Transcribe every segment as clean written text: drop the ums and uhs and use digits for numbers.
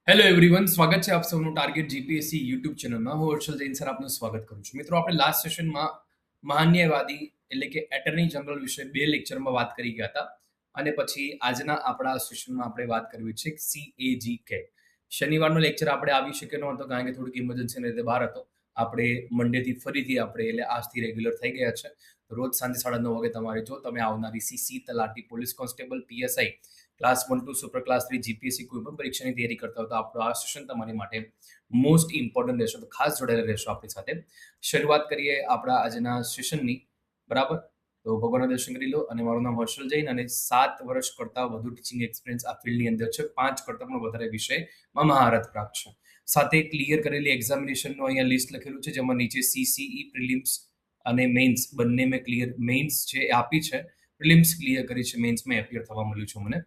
Hello everyone, સ્વાગત છે આપ સૌનું ટાર્ગેટ જીપીએસસી યુટ્યુબ ચેનલમાં. હું હર્ષલ જૈન સર આપનું સ્વાગત કરું છું. મિત્રો, આપણે લાસ્ટ સેશનમાં મહાન્યાયવાદી એટલે કે એટર્ની જનરલ વિશે બે લેક્ચરમાં વાત કરી ગયા હતા અને પછી આજના આપણા સેશનમાં આપણે વાત કરવી છે CAGK. શનિવારનો લેક્ચર આપણે આવી શક્યો ન હતો કારણ કે થોડીક ઇમરજન્સીને લીધે બહાર હતો. આપણે મંડેથી ફરીથી આપણે એટલે આજથી રેગ્યુલર થઈ ગયા છે. રોજ સાંજે 9:30 વાગે તમારે જો તમે આવનારી સીસી તલાટી police constable PSI class 1 two super class 3 GPSC કોઈ પણ પરીક્ષાની તૈયારી કરતા હોય તો આપણો આ સેશન તમારી માટે મોસ્ટ ઇમ્પોર્ટન્ટ રહેશે, તો ખાસ જોડાયેલા રહેશો આપણી સાથે. શરૂઆત કરીએ આપણા આજના સેશનની. બરાબર, તો ભગવાનના દર્શન કરી લો. અને મારું નામ હર્ષલ જૈન અને 7 વર્ષ કરતાં વધુ ટીચિંગ એક્સપિરિયન્સ આ ફિલ્ડની અંદર છે. 5 કરતાં પણ વધારે વિષયમાં મહારત પ્રાપ્ત છે. સાથે ક્લિયર કરેલી એક્ઝામિનેશનનું અહીંયા લિસ્ટ લખેલું છે, જેમાં નીચે CCE પ્રિલિમ્સ અને મેઇન્સ બંને મેં ક્લિયર મેઇન્સ છે એ આપી છે, પ્રિલિમ્સ ક્લિયર કરી છે, મેઇન્સમાં એપિયર થવા મળ્યું છે મને.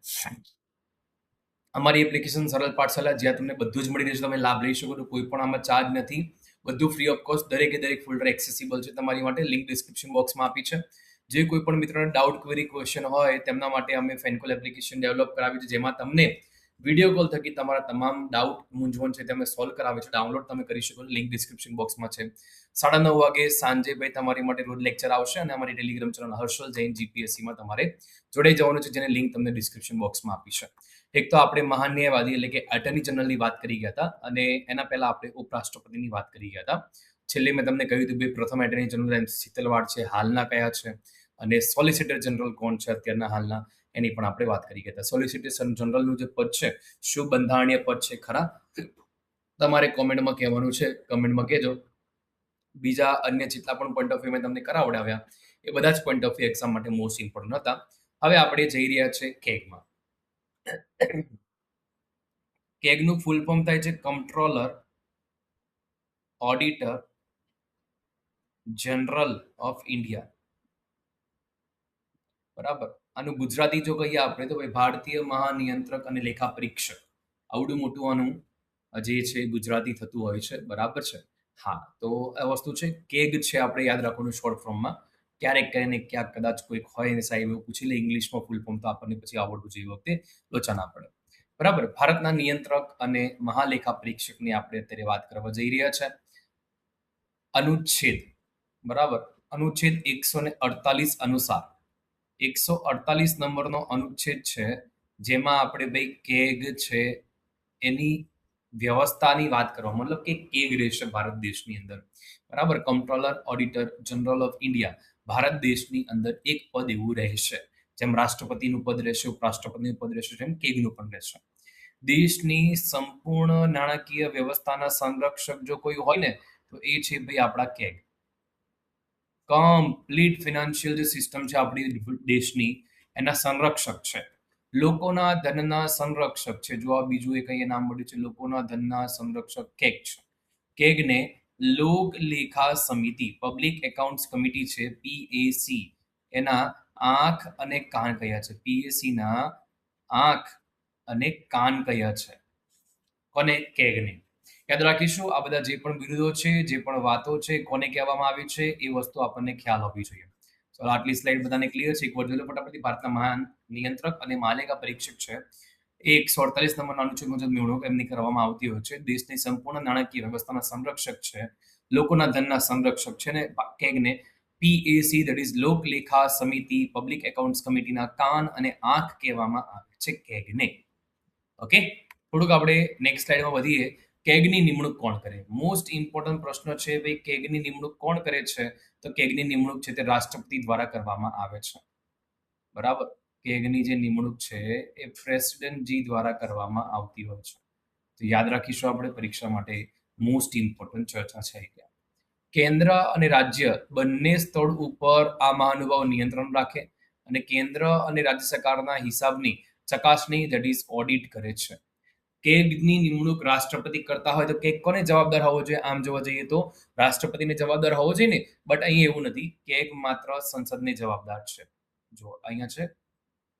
અમારી એપ્લિકેશન સરળ પાઠશાલા, જ્યાં તમને બધું જ મળી રહેશે, તમે લાભ લઈ શકો. તો કોઈ પણ આમાં ચાર્જ નથી, બધું ફ્રી ઓફ કોસ્ટ, દરેકે દરેક ફોલ્ડર એક્સેસિબલ છે તમારી માટે. લિંક ડિસ્ક્રિપ્શન બોક્સમાં આપી છે. જે કોઈ પણ મિત્રોને ડાઉટ, ક્વેરી, ક્વેશ્ચન હોય તેમના માટે અમે ફેનકોલ એપ્લિકેશન ડેવલપ કરાવી છે, જેમાં તમને વિડીયો કોલ થકી તમારા તમામ ડાઉટ, મૂંઝવણ છે તે અમે સોલ્વ કરાવે છે. ડાઉનલોડ તમે કરી શકો, લિંક ડિસ્ક્રિપ્શન બોક્સમાં છે. 9:30 વાગે સાંજે ભાઈ તમારી માટે રોજ લેક્ચર આવશે અને અમારી ટેલિગ્રામ ચેનલ હર્ષલ જૈન જીપીએસસીમાં તમારે જોડાઈ જવાનું છે, જેની લિંક તમને ડિસ્ક્રિપ્શન બોક્સમાં આપી છે. એક તો આપણે મહાન્યાયવાદી એટલે કે એટર્ની જનરલની વાત કરી ગયા હતા અને એના પહેલા આપણે ઉપરાષ્ટ્રપતિની વાત કરી ગયા હતા. છેલ્લે મેં તમને કહ્યું હતું, પ્રથમ એટર્ની જનરલ શીતલવાડ છે, હાલના કયા છે, અને સોલિસિટર જનરલ કોણ છે અત્યારના હાલના, એની પણ આપણે વાત કરી ગયા હતા. સોલિસિટર જનરલનું જે પદ છે, શું બંધારણીય પદ છે ખરા? તમારે કોમેન્ટમાં કહેવાનું છે, કમેન્ટમાં કહેજો. બીજા અન્ય જેટલા પણ પોઈન્ટ ઓફ વ્યૂ મેં તમને કરાવડાવ્યા એ બધા જ પોઈન્ટ ઓફ વ્યૂ એક્ઝામ માટે મોસ્ટ ઇમ્પોર્ટન્ટ હતા. હવે આપણે જઈ રહ્યા છે કેગમાં. કેગનું ફૂલ ફોર્મ થાય છે કમ્ટ્રોલર ઓડિટર જનરલ ઓફ ઇન્ડિયા. બરાબર, આનું ગુજરાતી જો કહીએ આપણે તો ભાઈ ભારતીય મહાનિયંત્રક અને લેખા પરીક્ષક. આવડું મોટું આનું જે છે ગુજરાતી થતું હોય છે. બરાબર છે. હા, તો આ વસ્તુ છે કેગ છે, આપણે યાદ રાખવાનું શોર્ટ ફોર્મમાં. ક્યારેક કરીને ક્યાંક કદાચ કોઈક હોય ને સાહેબ એવું પૂછી લે ઇંગ્લિશમાં ફૂલ ફોર્મ, તો આપણને પછી આવડવું જોઈએ વખતે લોચા ના પડે. બરાબર, ભારતના નિયંત્રક અને મહાલેખા પરીક્ષકની આપણે અત્યારે વાત કરવા જઈ રહ્યા છે. અનુચ્છેદ, બરાબર, અનુચ્છેદ 148 અનુસાર 148 નંબરનો અનુચ્છેદ છે, જેમાં આપણે ભાઈ કેગ છે એની વ્યવસ્થાની વાત કરવા, મતલબ કે કેગ રહેશે ભારત દેશની અંદર. બરાબર, comptroller auditor general of India Bharat દેશની અંદર એક પદ એવું રહેશે. જેમ રાષ્ટ્રપતિનું પદ રહેશે, ઉપરાષ્ટ્રપતિનું પદ રહેશે, જેમ કેગનું પણ રહેશે. દેશની સંપૂર્ણ નાણાકીય વ્યવસ્થાના સંરક્ષક જો કોઈ હોય ને, તો એ છે ભાઈ આપણા કેગ. કમ્પ્લીટ ફિનાન્શિયલ જે સિસ્ટમ છે આપણી દેશની, એના સંરક્ષક છે. લોકોના ધનના સંરક્ષક છે. જો આ બીજું એક અહીંયા નામ મળ્યું છે, લોકોના ધનના સંરક્ષક કેગ છે. કેગને લોક લેખા સમિતિ, પબ્લિક એકાઉન્ટ્સ કમિટી છે, PAC, એના આંખ અને કાન કયા છે? PAC ના આંખ અને કાન કયા છે? કોને? કેગને. યાદ રાખીશું, આ બધા જે પણ બિરુદો છે, જે પણ વાતો છે, કોને કહેવામાં આવે છે, એ વસ્તુ આપણને ખ્યાલ હોવી જોઈએ. ચાલો, આટલી સ્લાઇડ બધાને ક્લિયર છે? એક વાર જોઈ લો ફટાફટ. ભારતના મહાન નિયંત્રક અને મહાલેખા પરીક્ષક છે. એ 148 નંબરના અનુચ્છેદ મુજબ નિમણૂક એમની કરવામાં આવતી હોય છે. દેશની સંપૂર્ણ નાણાકીય વ્યવસ્થાના સંરક્ષક છે, લોકોના ધનના સંરક્ષક છે, ને કેગને PAC, દેટ ઇઝ લોક લેખા સમિતિ, પબ્લિક એકાઉન્ટ્સ કમિટીના કાન અને આંખ કહેવામાં આવે છે કેગને. ઓકે, થોડુંક આપણે નેક્સ્ટ સ્લાઇડમાં વધીએ. કેગની નિમણૂક કોણ કરે? મોસ્ટ ઇમ્પોર્ટન્ટ પ્રશ્ન છે ભાઈ, કેગની નિમણૂક કોણ કરે છે? તો કેગની નિમણૂક છે તે રાષ્ટ્રપતિ દ્વારા કરવામાં આવે છે. બરાબર, કેગની જે નિમણૂક છે એ પ્રેસિડેન્ટજી દ્વારા કરવામાં આવતી હોય છે. તો યાદ રાખીશું આપણે પરીક્ષા માટે, મોસ્ટ ઇમ્પોર્ટન્ટ ચર્ચા છે. કેન્દ્ર અને રાજ્ય બંને સ્થળ ઉપર આ મહાનુભાવ નિયંત્રણ રાખે અને કેન્દ્ર અને રાજ્ય સરકારના હિસાબની ચકાસણી, દેટ ઇઝ ઓડિટ, કરે છે. કેગની નિમણૂક રાષ્ટ્રપતિ કરતા હોય તો કેગ કોને જવાબદાર હોવો જોઈએ? આમ જોવા જઈએ તો રાષ્ટ્રપતિને જવાબદાર હોવો જોઈએ ને, બટ અહીં એવું નથી. કેગ માત્ર સંસદને જવાબદાર છે. જો અહીંયા છે,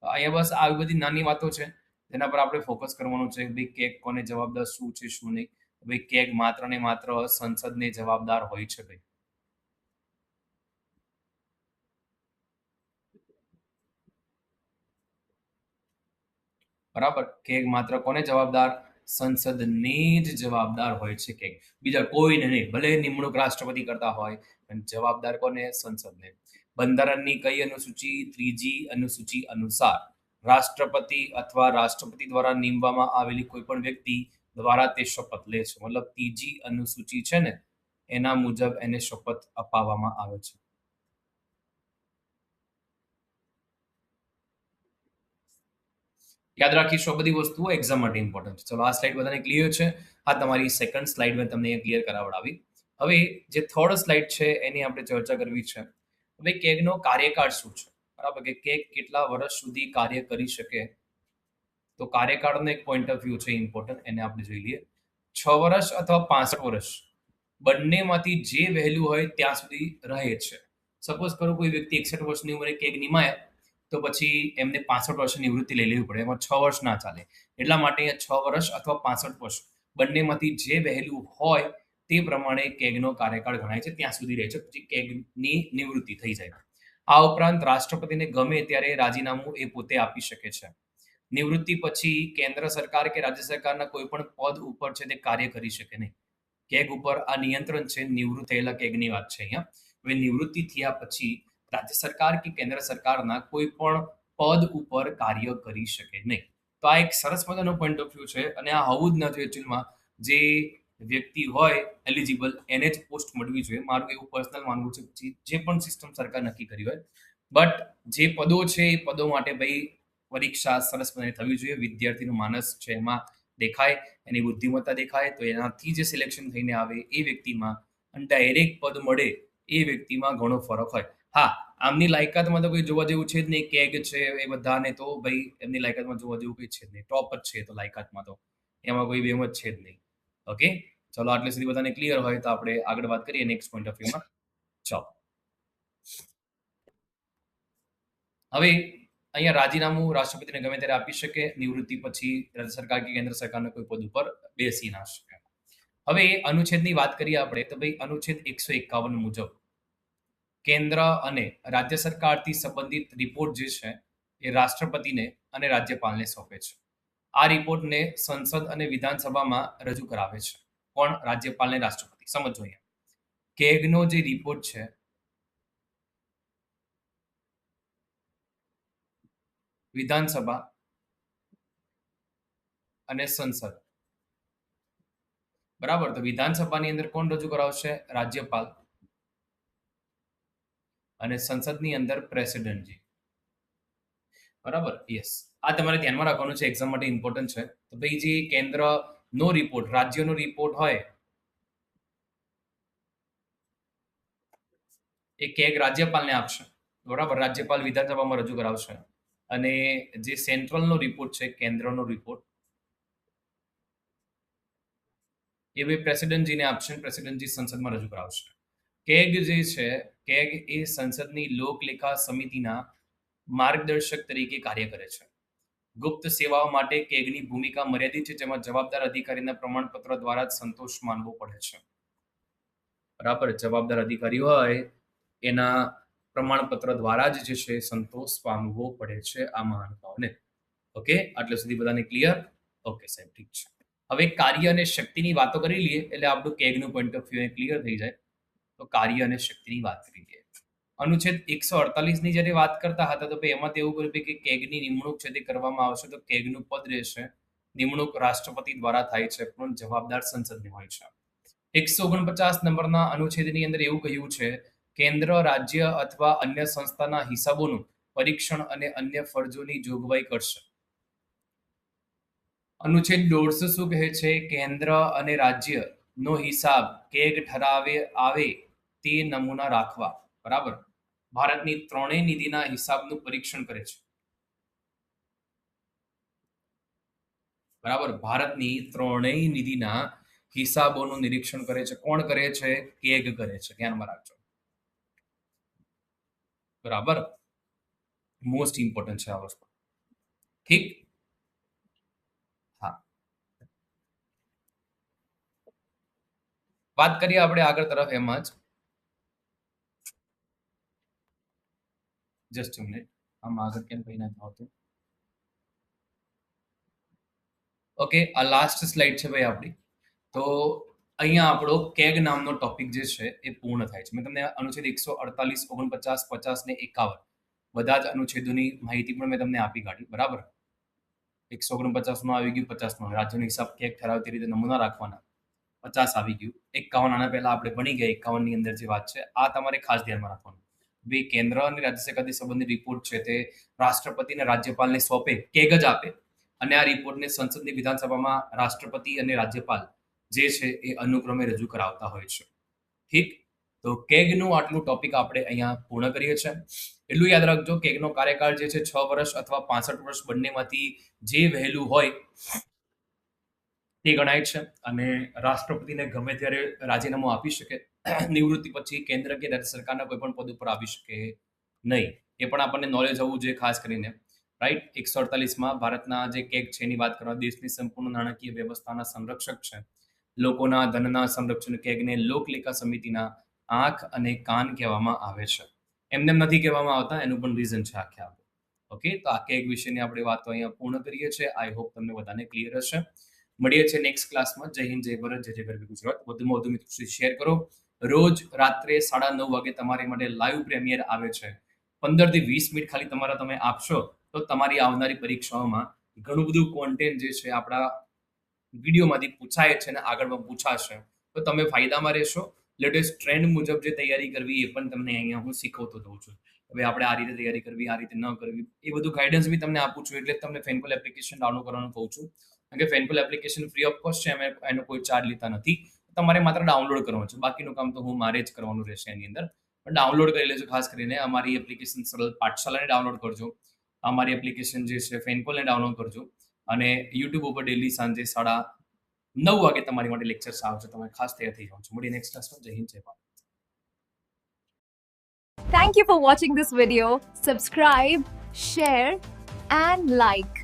અહીંયા બસ આવી બધી નાની વાતો છે જેના પર આપણે ફોકસ કરવાનું છે. ભાઈ કેગ કોને જવાબદાર, શું છે શું નહીં. ભાઈ કેગ માત્ર ને માત્ર સંસદને જવાબદાર હોય છે ભાઈ. બરાબર, કેગ માત્ર કોને જવાબદાર? સંસદને જ જવાબદાર હોય છે કે બીજા કોઈને નહીં. ભલે નિમણૂક રાષ્ટ્રપતિ કરતા હોય પણ જવાબદાર કોને? સંસદને. બંધારણની કઈ અનુસૂચિ? 3જી અનુસૂચિ અનુસાર રાષ્ટ્રપતિ અથવા રાષ્ટ્રપતિ દ્વારા નીમવામાં આવેલી કોઈ પણ વ્યક્તિ દ્વારા તે શપથ લે છે. મતલબ 3જી અનુસૂચિ છે ને એના મુજબ એને શપથ અપાવવામાં આવે છે. યાદ રાખીશું આ બધી વસ્તુઓ એક્ઝામ માટે ઇમ્પોર્ટન્ટ છે. ચલો આ સ્લાઇડ બધાને ક્લિયર છે. આ તમારી સેકન્ડ સ્લાઇડ મેં તમને ક્લિયર કરાવડાવી. હવે જે થર્ડ સ્લાઇડ છે એની આપણે ચર્ચા કરવી છે. હવે કેગનો કાર્યકાળ શું છે? બરાબર, કે કેગ કેટલા વર્ષ સુધી કાર્ય કરી શકે? તો કાર્યકાળનો એક પોઈન્ટ ઓફ વ્યૂ છે ઇમ્પોર્ટન્ટ, એને આપણે જોઈ લઈએ. 6 વર્ષ અથવા 65 વર્ષ બંનેમાંથી જે વહેલું હોય ત્યાં સુધી રહે છે. સપોઝ કરો કોઈ વ્યક્તિ 61 વર્ષની ઉંમરે કેગ નિમાયા તો પછી એમને 65 વર્ષની નિવૃત્તિ લઈ લેવી પડે. એમાં 6 વર્ષ ના ચાલે. એટલા માટે 6 વર્ષ અથવા 65 વર્ષ બંનેમાંથી જે વહેલું હોય તે પ્રમાણે કેગનો કાર્યકાળ ગણાય છે. ત્યાં સુધી રહે છે, પછી કેગની નિવૃત્તિ થઈ જાય. આ ઉપરાંત રાષ્ટ્રપતિને ગમે ત્યારે રાજીનામું એ પોતે આપી શકે છે. નિવૃત્તિ પછી કેન્દ્ર સરકાર કે રાજ્ય સરકારના કોઈ પણ પદ ઉપર છે તે કાર્ય કરી શકે નહીં. કેગ ઉપર આ નિયંત્રણ છે. નિવૃત્ત થયેલા કેગની વાત છે અહીંયા. હવે નિવૃત્તિ થયા પછી રાજ્ય સરકાર કે કેન્દ્ર સરકારના કોઈ પણ પદ ઉપર કાર્ય કરી શકે નહીં. તો આ એક સરસ મજાનો પોઈન્ટ ઓફ વ્યૂ છે અને આ હોવું જ ન જોઈએ. એકચ્યુઅલમાં જે વ્યક્તિ હોય એલિજિબલ એને જ પોસ્ટ મળવી જોઈએ. મારું એવું પર્સનલ માનવું છે. પછી જે પણ સિસ્ટમ સરકાર નક્કી કરી હોય, બટ જે પદો છે એ પદો માટે ભાઈ પરીક્ષા સરસ મજાની થવી જોઈએ. વિદ્યાર્થીનું માનસ છે એમાં દેખાય, એની બુદ્ધિમત્તા દેખાય, તો એનાથી જે સિલેક્શન થઈને આવે એ વ્યક્તિમાં અને ડાયરેક્ટ પદ મળે એ વ્યક્તિમાં ઘણો ફરક હોય. હા, આમની લાયકાતમાં તો કોઈ જોવા જેવું છે જ નહીં. કેગ છે એ બધાને તો ભાઈ એમની લાયકાતમાં જોવા જેવું કંઈ છે જ નહીં. ટોપ જ છે તો લાયકાતમાં તો એમાં કોઈ બેમ જ છે જ નહીં. ઓકે, ચલો આટલે સુધી બધાને ક્લિયર હોય તો આપણે આગળ વાત કરીએ નેક્સ્ટ પોઈન્ટ ઓફ વ્યૂમાં. ચાલો હવે અહીંયા રાજીનામું રાષ્ટ્રપતિને ગમે ત્યારે આપી શકે. નિવૃત્તિ પછી રાજ્ય સરકાર કે કેન્દ્ર સરકારના કોઈ પદ ઉપર બેસી ના શકે. હવે અનુચ્છેદની વાત કરીએ આપણે તો ભાઈ અનુચ્છેદ 151 મુજબ કેન્દ્ર અને રાજ્ય સરકારથી સંબંધિત રિપોર્ટ જે છે એ રાષ્ટ્રપતિને અને રાજ્યપાલને સોંપે છે. આ રિપોર્ટને સંસદ અને વિધાનસભામાં રજૂ કરાવે છે. કોણ? રાજ્યપાલને રાષ્ટ્રપતિ. સમજો અહીંયા કેગનો જે રિપોર્ટ છે વિધાનસભા અને સંસદ, બરાબર. તો વિધાનસભાની અંદર કોણ રજૂ કરાવશે? રાજ્યપાલ. અને સંસદની અંદર પ્રેસિડેન્ટજી. બરાબર, યસ. આ તમારે ધ્યાનમાં રાખવાનું છે, એક્ઝામ માટે ઇમ્પોર્ટન્ટ છે. તો ભાઈ જે કેન્દ્ર નો રિપોર્ટ, રાજ્યનો રિપોર્ટ હોય એ કેગ રાજ્યપાલને આપશે. બરાબર, રાજ્યપાલ વિધાનસભામાં રજૂ કરાવશે. અને જે સેન્ટ્રલનો રિપોર્ટ છે, કેન્દ્રનો રિપોર્ટ, એ ભાઈ પ્રેસિડેન્ટજીને આપશે. પ્રેસિડેન્ટજી સંસદમાં રજૂ કરાવશે. કેગ જે છે, કેગ એ સંસદની લોકલેખા સમિતિના માર્ગદર્શક તરીકે કાર્ય કરે છે. ગુપ્ત સેવાઓ માટે કેગની ભૂમિકા મર્યાદિત છે, જેમાં જવાબદાર અધિકારીના પ્રમાણપત્ર દ્વારા જ સંતોષ માનવો પડે છે. બરાબર, જવાબદાર અધિકારી હોય એના પ્રમાણપત્ર દ્વારા જ જે છે સંતોષ પામવો પડે છે આ મહાનુભાવોને. ઓકે, આટલે સુધી બધાને ક્લિયર? ઓકે સાહેબ, ઠીક છે. હવે કાર્ય અને શક્તિની વાતો કરી લઈએ એટલે આપણું કેગનું પોઈન્ટ ઓફ વ્યૂ ક્લિયર થઈ જાય. તો કાર્ય અને શક્તિની વાત કરી લઈએ. અનુચ્છેદ 148 ની જ્યારે વાત કરતા હતા તો એમાં તો એવું કર્યું કે કેગની નિમણૂક છે તે કરવામાં આવશે. તો કેગનું પદ રહેશે. નિમણૂક રાષ્ટ્રપતિ દ્વારા થાય છે પણ જવાબદાર સંસદની હોય છે. 149 નંબરના અનુચ્છેદની અંદર એવું કહ્યું છે કેન્દ્ર, રાજ્ય અથવા અન્ય સંસ્થાના હિસાબોનું પરીક્ષણ અને અન્ય ફરજોની જોગવાઈ કરશે. અનુચ્છેદ 150 શું કહે છે? કેન્દ્ર અને રાજ્ય નો હિસાબ કેગ ઠરાવે આવે તે નમૂના રાખવા. બરાબર, ભારતની ત્રણેય નિધિના હિસાબનું પરીક્ષણ કરે છે. બરાબર, ભારતની ત્રણેય નિધિના હિસાબોનું નિરીક્ષણ કરે છે. કોણ કરે છે? કેગ કરે છે. ધ્યાનમાં રાખજો. બરાબર, મોસ્ટ ઇમ્પોર્ટન્ટ છે આ વસ્તુ. ઠીક, હા. વાત કરીએ આપણે આગળ તરફ એમાં જ. જસ્ટ મિનિટ, આમાં આગળ કેમ કઈ નથી આવતું? ઓકે, આ લાસ્ટ સ્લાઇડ છે ભાઈ આપણી. તો અહીંયા આપણો કેગ નામનો ટોપિક જે છે એ પૂર્ણ થાય છે. મેં તમને અનુચ્છેદ 148, 49, 50 ને 51 બધા જ અનુચ્છેદોની માહિતી પણ મેં તમને આપી કાઢી, બરાબર. 149 આવી ગયું, 50 રાજ્યનો હિસાબ કેગ ઠરાવતી રીતે નમૂના રાખવાના, 50 આવી ગયું, 51 આના પહેલા આપણે ભણી ગયા, 51 ની અંદર જે વાત છે આ તમારે ખાસ ધ્યાનમાં રાખવાનું. ભાઈ કેન્દ્ર અને રાજ્ય સરકારથી સંબંધિત રિપોર્ટ છે તે રાષ્ટ્રપતિ અને રાજ્યપાલને સોંપે, કેગ જ આપે, અને આ રિપોર્ટને સંસદની વિધાનસભામાં રાષ્ટ્રપતિ અને રાજ્યપાલ જે છે એ અનુક્રમે રજૂ કરાવતા હોય છે. ઠીક, તો કેગનું આટલું ટોપિક આપણે અહીંયા પૂર્ણ કરીએ છીએ. એટલું યાદ રાખજો, કેગનો કાર્યકાળ જે છે 6 વર્ષ અથવા 65 વર્ષ બંનેમાંથી જે વહેલું હોય તે ગણાય છે, અને રાષ્ટ્રપતિને ગમે ત્યારે રાજીનામું આપી શકે. નિવૃત્તિ પછી કેન્દ્ર કે રાજ્ય સરકારના કોઈ પણ પદ ઉપર આવી શકે નહીં. એ પણ આપણને નોલેજ હોવું જોઈએ ખાસ કરીને, રાઈટ. 148માં ભારતના જે કેગ છે એની વાત કરવા, દેશની સંપૂર્ણ નાણાકીય વ્યવસ્થાના સંરક્ષક છે, લોકોના ધનના સંરક્ષણ કેગને લોકલેખા સમિતિના આંખ અને કાન કહેવામાં આવે છે. એમને નથી કહેવામાં આવતા, એનું પણ રીઝન છે આખે આખું. ઓકે, તો આ કેગ વિશેની આપણે વાતો અહીંયા પૂર્ણ કરીએ છીએ. આઈ હોપ તમને બધાને ક્લિયર હશે. મળીએ છીએ નેક્સ્ટ ક્લાસમાં. જય હિન્દ, જય ભારત, જય જય ગરવી ગુજરાત. વધુમાં વધુ મિત્રો સુધી શેર કરો. રોજ રાત્રે 9:30 વાગે તમારી માટે લાઈવ પ્રીમિયર આવે છે. 15 થી 20 મિનિટ ખાલી તમે આપશો તો તમારી આવનારી પરીક્ષાઓમાં ઘણું બધું કોન્ટેન્ટ જે છે આપણા વિડીયોમાંથી પૂછાય છે અને આગળમાં પૂછાશે, તો તમે ફાયદામાં રહેશો. લેટેસ્ટ ટ્રેન્ડ મુજબ જે તૈયારી કરવી એ પણ તમને અહીંયા હું શીખવતો હોઉં છું. હવે આપણે આ રીતે તૈયારી કરવી, આ રીતે ન કરવી, એ બધું ગાઈડન્સ બી તમને આપું છું. એટલે તમને ફેનકોલ એપ્લિકેશન ડાઉનલોડ કરવાનું કહું છું. કારણ કે fan call application free of cost છે, અમે એનો કોઈ ચાર્જ લેતા નથી. તમારે માત્ર ડાઉનલોડ કરવાનું છે, બાકીનું કામ તો હું મારે જ કરવાનું રહેશે એની અંદર. પણ ડાઉનલોડ કરી લેજો. ખાસ કરીને અમારી એપ્લિકેશન સરળ પાઠશાલાને ડાઉનલોડ કરજો, અમારી એપ્લિકેશન જે છે ફેનકોલને ડાઉનલોડ કરજો, અને યુટ્યુબ ઉપર ડેલી સાંજે 9:30 વાગે તમારી માટે લેક્ચર્સ આવશે. તમે ખાસ તૈયાર થઈ જાઓ છો. મળીએ નેક્સ્ટ ક્લાસમાં. જય હિન્દ, જય Bharat. Thank you for watching this video. Subscribe, share and like.